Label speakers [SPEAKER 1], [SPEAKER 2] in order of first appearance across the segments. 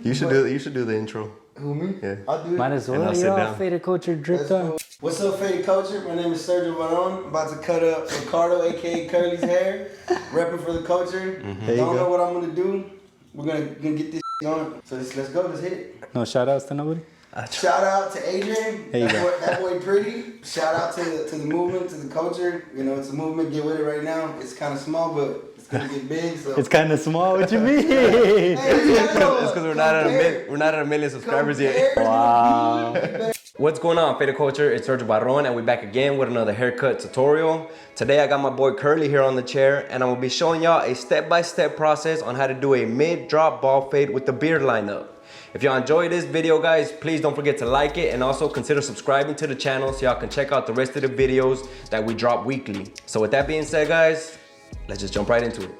[SPEAKER 1] You should do the intro.
[SPEAKER 2] Who, me?
[SPEAKER 1] Yeah.
[SPEAKER 2] I'll do it.
[SPEAKER 3] Might as well. You're all faded culture dripped on.
[SPEAKER 2] Cool. What's up, Faded Culture? My name is Sergio Barron. I'm about to cut up Ricardo, aka Curly's hair. Repping for the culture. Don't know what I'm gonna do. We're gonna get this going. So let's go. Let's hit it.
[SPEAKER 3] No shout outs to nobody?
[SPEAKER 2] Shout out to Adrian.
[SPEAKER 3] There you go.
[SPEAKER 2] That boy pretty. Shout out to the movement, to the culture. You know, it's a movement. Get with it right now. It's kind of small, but it's gonna get big. So
[SPEAKER 3] it's kind of small. What you mean?
[SPEAKER 2] Hey,
[SPEAKER 1] It's because we're not at a million subscribers yet.
[SPEAKER 3] Wow.
[SPEAKER 1] What's going on, Faded Culture? It's Sergio Barron, and we're back again with another haircut tutorial. Today I got my boy Curly here on the chair, and I'm gonna be showing y'all a step-by-step process on how to do a mid-drop ball fade with the beard lineup. If y'all enjoyed this video, guys, please don't forget to like it and also consider subscribing to the channel so y'all can check out the rest of the videos that we drop weekly. So with that being said, guys, let's just jump right into it.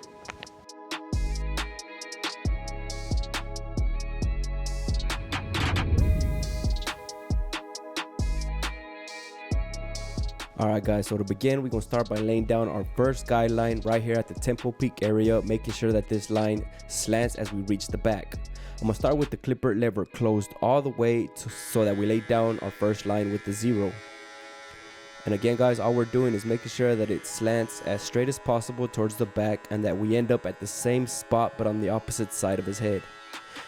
[SPEAKER 1] Alright guys, so to begin, we're going to start by laying down our first guideline right here at the temple peak area, making sure that this line slants as we reach the back. I'm going to start with the clipper lever closed all the way so that we lay down our first line with the 0. And again guys, all we're doing is making sure that it slants as straight as possible towards the back and that we end up at the same spot but on the opposite side of his head.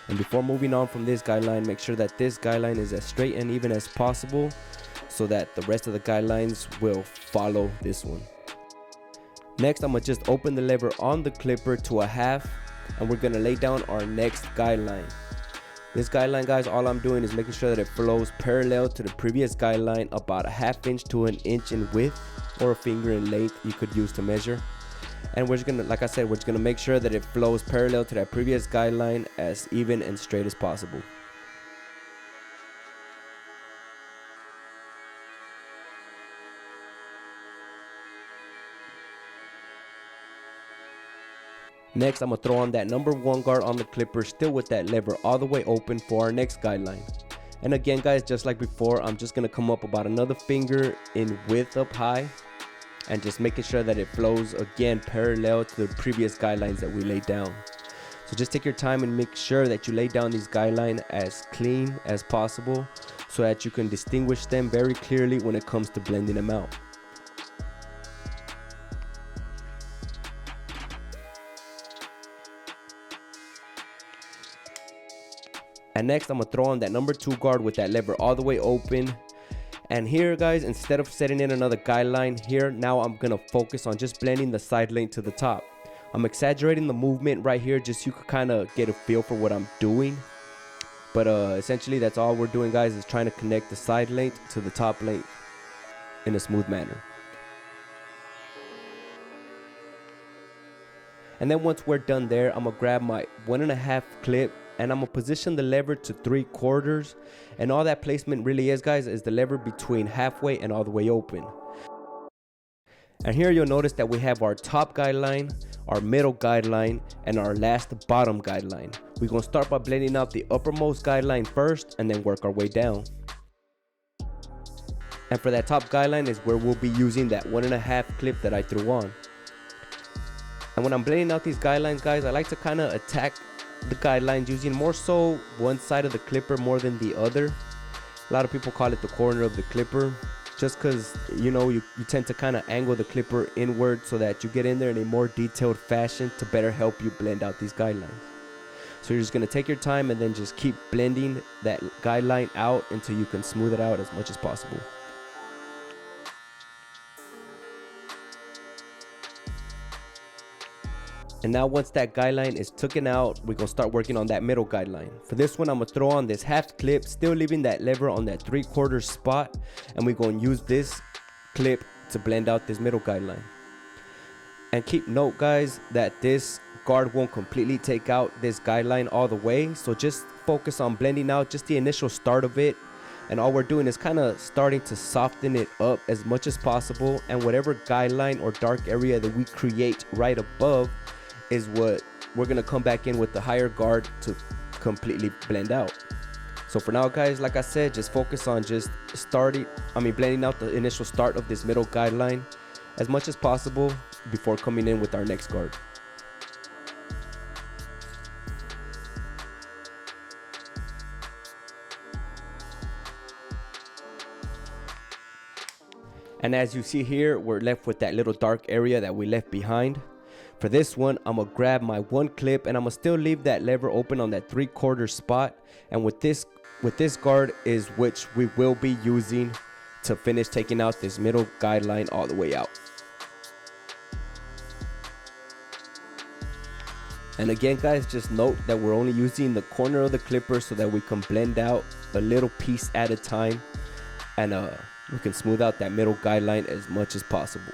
[SPEAKER 1] And before moving on from this guideline, make sure that this guideline is as straight and even as possible so that the rest of the guidelines will follow this one. Next, I'm gonna just open the lever on the clipper to a half and we're gonna lay down our next guideline. This guideline, guys, all I'm doing is making sure that it flows parallel to the previous guideline, about a ½ inch to an inch in width or a finger in length you could use to measure. And we're just gonna, like I said, we're just gonna make sure that it flows parallel to that previous guideline as even and straight as possible. Next, I'm going to throw on that number 1 guard on the clipper, still with that lever all the way open for our next guideline. And again guys, just like before, I'm just going to come up about another finger in width up high and just making sure that it flows again parallel to the previous guidelines that we laid down. So just take your time and make sure that you lay down these guidelines as clean as possible so that you can distinguish them very clearly when it comes to blending them out. And next, I'm going to throw on that number 2 guard with that lever all the way open. And here, guys, instead of setting in another guideline here, now I'm going to focus on just blending the side length to the top. I'm exaggerating the movement right here just so you could kind of get a feel for what I'm doing. But essentially, that's all we're doing, guys, is trying to connect the side length to the top length in a smooth manner. And then once we're done there, I'm going to grab my 1½ clip and I'm gonna position the lever to 3/4, and all that placement really is, guys, is the lever between halfway and all the way open. And here you'll notice that we have our top guideline, our middle guideline, and our last bottom guideline. We're gonna start by blending out the uppermost guideline first and then work our way down. And for that top guideline is where we'll be using that 1½ clip that I threw on. And when I'm blending out these guidelines, guys, I like to kind of attack the guidelines using more so one side of the clipper more than the other. A lot of people call it the corner of the clipper, just because, you know, you tend to kind of angle the clipper inward so that you get in there in a more detailed fashion to better help you blend out these guidelines. So you're just going to take your time and then just keep blending that guideline out until you can smooth it out as much as possible. And now once that guideline is taken out, we're going to start working on that middle guideline. For this one, I'm going to throw on this half clip, still leaving that lever on that 3/4 spot. And we're going to use this clip to blend out this middle guideline. And keep note, guys, that this guard won't completely take out this guideline all the way. So just focus on blending out just the initial start of it. And all we're doing is kind of starting to soften it up as much as possible. And whatever guideline or dark area that we create right above is what we're gonna come back in with the higher guard to completely blend out. So for now, guys, like I said, just focus on just blending out the initial start of this middle guideline as much as possible before coming in with our next guard. And now once that guideline is taken out, we're going to start working on that middle guideline. For this one, I'm going to throw on this half clip, still leaving that lever on that 3/4 spot. And we're going to use this clip to blend out this middle guideline. And keep note, guys, that this guard won't completely take out this guideline all the way. So just focus on blending out just the initial start of this middle guideline as much as possible before coming in with our next guard. And as you see here, we're left with that little dark area that we left behind. For this one, I'm gonna grab my one clip and I'm gonna still leave that lever open on that 3/4 spot. And with this guard is which we will be using to finish taking out this middle guideline all the way out. And again, guys, just note that we're only using the corner of the clipper so that we can blend out a little piece at a time, and we can smooth out that middle guideline as much as possible.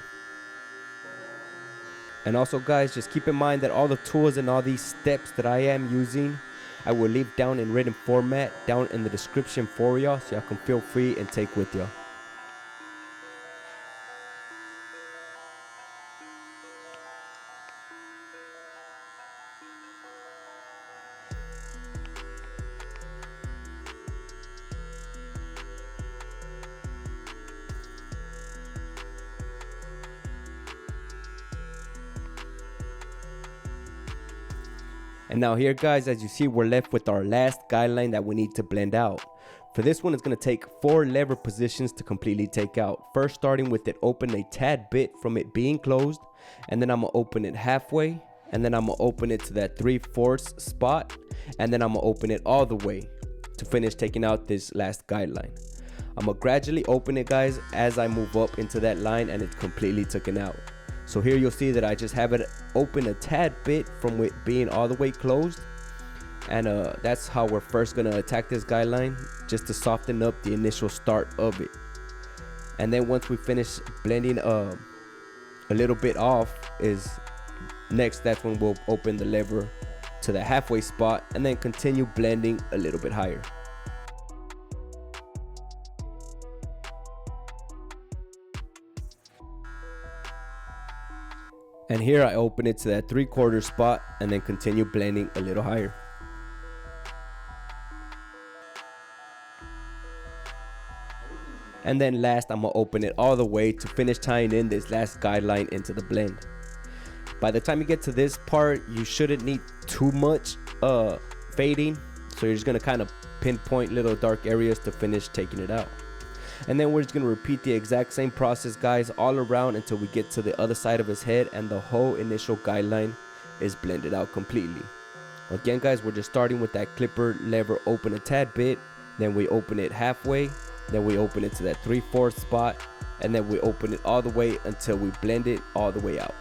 [SPEAKER 1] And also, guys, just keep in mind that all the tools and all these steps that I am using, I will leave down in written format down in the description for y'all, so y'all can feel free and take with y'all. And now here, guys, as you see, we're left with our last guideline that we need to blend out. For this one, it's going to take 4 lever positions to completely take out. First, starting with it open a tad bit from it being closed, and then I'm going to open it halfway, and then I'm going to open it to that 3/4 spot, and then I'm going to open it all the way to finish taking out this last guideline. I'm going to gradually open it, guys, as I move up into that line and it's completely taken out. So here you'll see that I just have it open a tad bit from it being all the way closed. And that's how we're first gonna attack this guideline, just to soften up the initial start of it. And then once we finish blending a little bit off is next, that's when we'll open the lever to the halfway spot and then continue blending a little bit higher. And here I open it to that 3/4 spot and then continue blending a little higher. And then last, I'm gonna open it all the way to finish tying in this last guideline into the blend. By the time you get to this part, you shouldn't need too much fading. So you're just gonna kind of pinpoint little dark areas to finish taking it out. And then we're just gonna repeat the exact same process, guys, all around until we get to the other side of his head and the whole initial guideline is blended out completely. Again, guys, we're just starting with that clipper lever open a tad bit, then we open it halfway, then we open it to that 3/4 spot, and then we open it all the way until we blend it all the way out.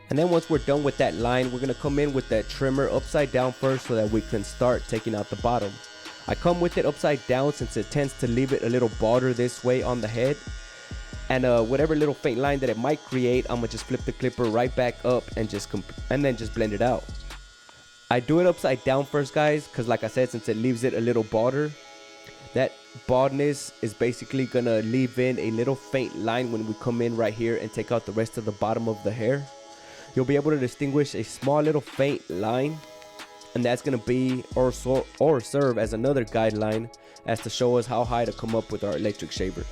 [SPEAKER 1] And then once we're done with that line, we're gonna come in with that trimmer upside down first so that we can start taking out the bottom. I come with it upside down since it tends to leave it a little broader this way on the head. And whatever little faint line that it might create, I'm gonna just flip the clipper right back up and then just blend it out. I do it upside down first, guys, because like I said, since it leaves it a little broader, that baldness is basically gonna leave in a little faint line when we come in right here and take out the rest of the bottom of the hair. You'll be able to distinguish a small little faint line, and that's going to be or serve as another guideline as to show us how high to come up with our electric shaver.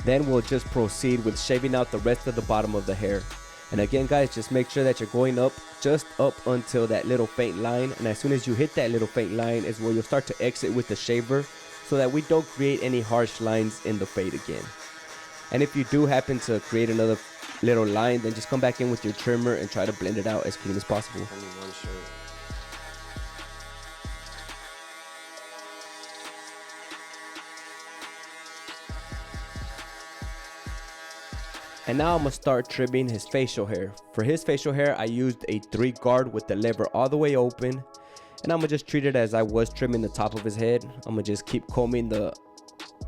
[SPEAKER 1] Then we'll just proceed with shaving out the rest of the bottom of the hair. And again, guys, just make sure that you're going up, just up until that little faint line. And as soon as you hit that little faint line is where you'll start to exit with the shaver so that we don't create any harsh lines in the fade again. And if you do happen to create another little line, then just come back in with your trimmer and try to blend it out as clean as possible.
[SPEAKER 2] I need one shirt.
[SPEAKER 1] And now I'm gonna start trimming his facial hair. For his facial hair, I used a 3 guard with the lever all the way open. And I'm gonna just treat it as I was trimming the top of his head. I'm gonna just keep combing the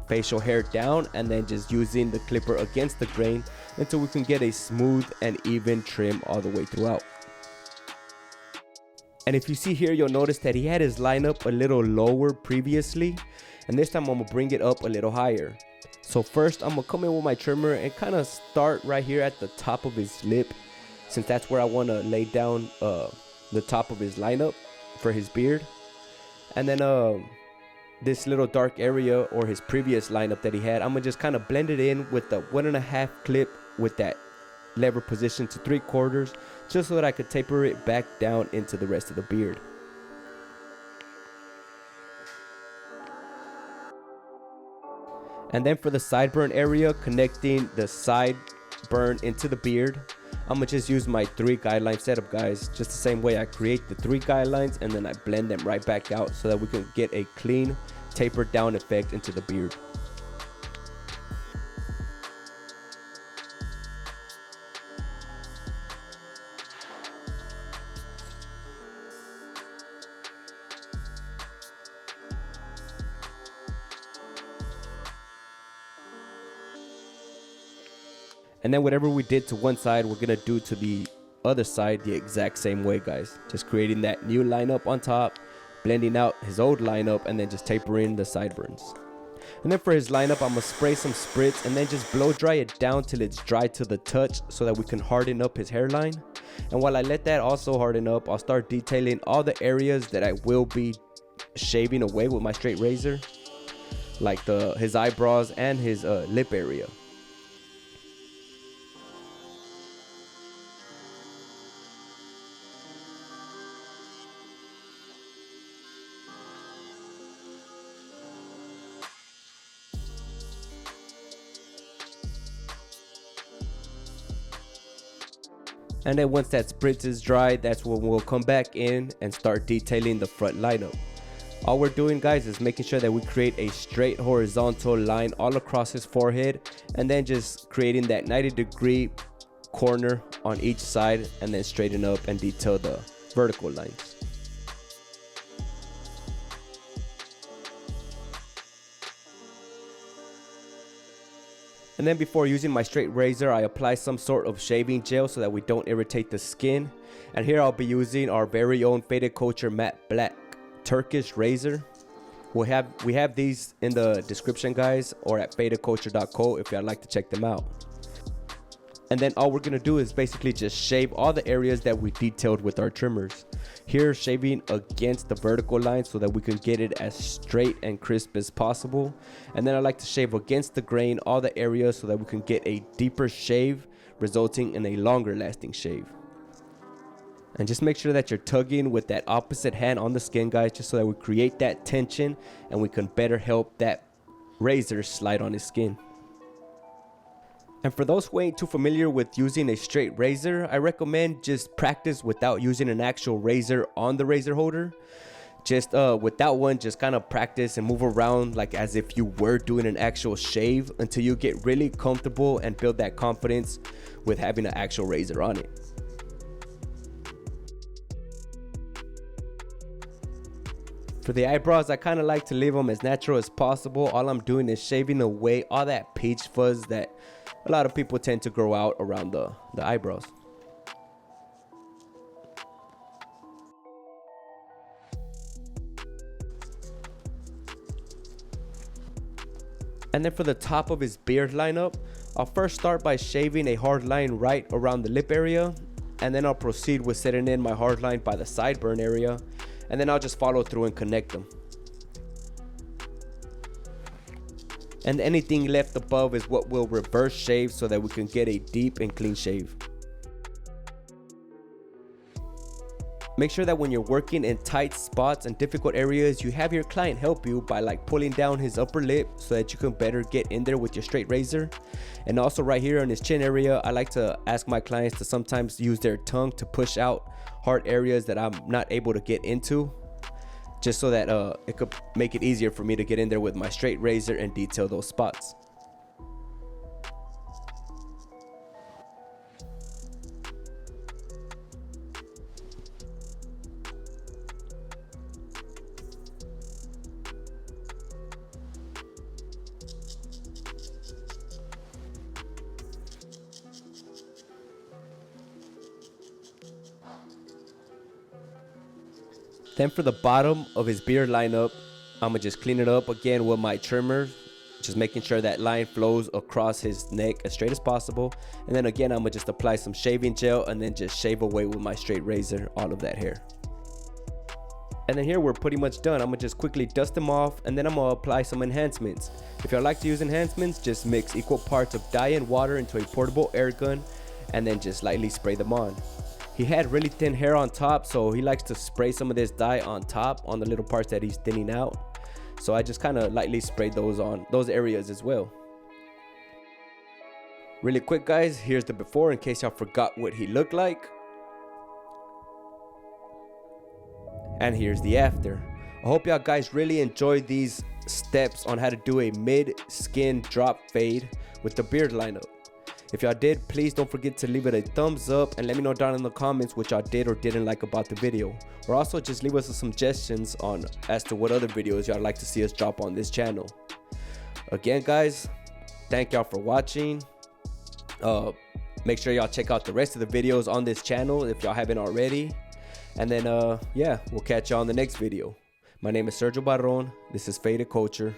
[SPEAKER 1] facial hair down and then just using the clipper against the grain until we can get a smooth and even trim all the way throughout. And if you see here, you'll notice that he had his line up a little lower previously, and this time I'm gonna bring it up a little higher. So first I'm gonna come in with my trimmer and kind of start right here at the top of his lip, since that's where I want to lay down the top of his lineup for his beard. And then this little dark area, or his previous lineup that he had, I'm gonna just kind of blend it in with the 1.5 clip with that lever position to 3/4, just so that I could taper it back down into the rest of the beard. And then for the sideburn area, connecting the sideburn into the beard, I'm gonna just use my 3 guideline setup, guys, just the same way I create the 3 guidelines and then I blend them right back out so that we can get a clean tapered down effect into the beard. And then whatever we did to one side, we're gonna do to the other side the exact same way, guys. Just creating that new lineup on top, blending out his old lineup, and then just tapering the sideburns. And then for his lineup, I'm gonna spray some spritz and then just blow dry it down till it's dry to the touch so that we can harden up his hairline. And while I let that also harden up, I'll start detailing all the areas that I will be shaving away with my straight razor, like his eyebrows and his lip area. And then once that spritz is dry, that's when we'll come back in and start detailing the front lineup. All we're doing, guys, is making sure that we create a straight horizontal line all across his forehead, and then just creating that 90-degree corner on each side, and then straighten up and detail the vertical lines. And then before using my straight razor, I apply some sort of shaving gel so that we don't irritate the skin. And here I'll be using our very own Faded Culture Matte Black Turkish razor. We have these in the description, guys, or at fadedculture.co if y'all like to check them out. And then all we're gonna do is basically just shave all the areas that we detailed with our trimmers. Here, shaving against the vertical line so that we can get it as straight and crisp as possible. And then I like to shave against the grain all the areas so that we can get a deeper shave, resulting in a longer lasting shave. And just make sure that you're tugging with that opposite hand on the skin, guys, just so that we create that tension and we can better help that razor slide on his skin. And for those who ain't too familiar with using a straight razor, I recommend just practice without using an actual razor on the razor holder. Just without one, just kind of practice and move around like as if you were doing an actual shave until you get really comfortable and build that confidence with having an actual razor on it. For the eyebrows, I kind of like to leave them as natural as possible. All I'm doing is shaving away all that peach fuzz that a lot of people tend to grow out around the eyebrows. And then for the top of his beard lineup, I'll first start by shaving a hard line right around the lip area, and then I'll proceed with setting in my hard line by the sideburn area, and then I'll just follow through and connect them. And anything left above is what we'll reverse shave so that we can get a deep and clean shave. Make sure that when you're working in tight spots and difficult areas, you have your client help you by like pulling down his upper lip so that you can better get in there with your straight razor. And also right here on his chin area, I like to ask my clients to sometimes use their tongue to push out hard areas that I'm not able to get into, just so that it could make it easier for me to get in there with my straight razor and detail those spots. Then for the bottom of his beard lineup, I'm gonna just clean it up again with my trimmer, just making sure that line flows across his neck as straight as possible. And then again, I'm gonna just apply some shaving gel and then just shave away with my straight razor all of that hair. And then here we're pretty much done. I'm gonna just quickly dust them off, and then I'm gonna apply some enhancements. If y'all like to use enhancements, just mix equal parts of dye and water into a portable air gun and then just lightly spray them on. He had really thin hair on top, so he likes to spray some of this dye on top on the little parts that he's thinning out. So I just kind of lightly sprayed those on those areas as well. Really quick guys, here's the before in case y'all forgot what he looked like. And here's the after. I hope y'all guys really enjoyed these steps on how to do a mid-skin drop fade with the beard lineup. If y'all did, please don't forget to leave it a thumbs up and let me know down in the comments what y'all did or didn't like about the video. Or also just leave us some suggestions on as to what other videos y'all like to see us drop on this channel. Again guys, thank y'all for watching. Make sure y'all check out the rest of the videos on this channel if y'all haven't already. And then yeah, we'll catch y'all on the next video. My name is Sergio Barron. This is Faded Culture.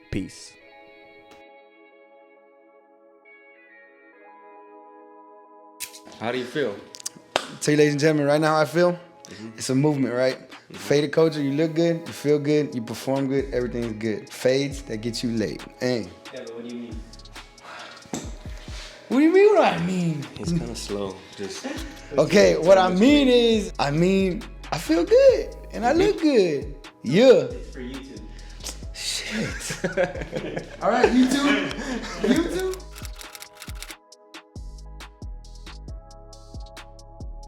[SPEAKER 1] Peace. How do you feel?
[SPEAKER 2] Tell you, ladies and gentlemen, right now how I feel? It's a movement, right? Faded culture, you look good, you feel good, you perform good, everything's good. Fades, that get you laid. Hey.
[SPEAKER 1] Yeah, but what do you mean?
[SPEAKER 2] What do you mean what I mean?
[SPEAKER 1] It's kind of slow. Just
[SPEAKER 2] okay, what I mean is, I feel good and I look good. Yeah.
[SPEAKER 1] It's for YouTube.
[SPEAKER 2] Shit. All right, YouTube. YouTube.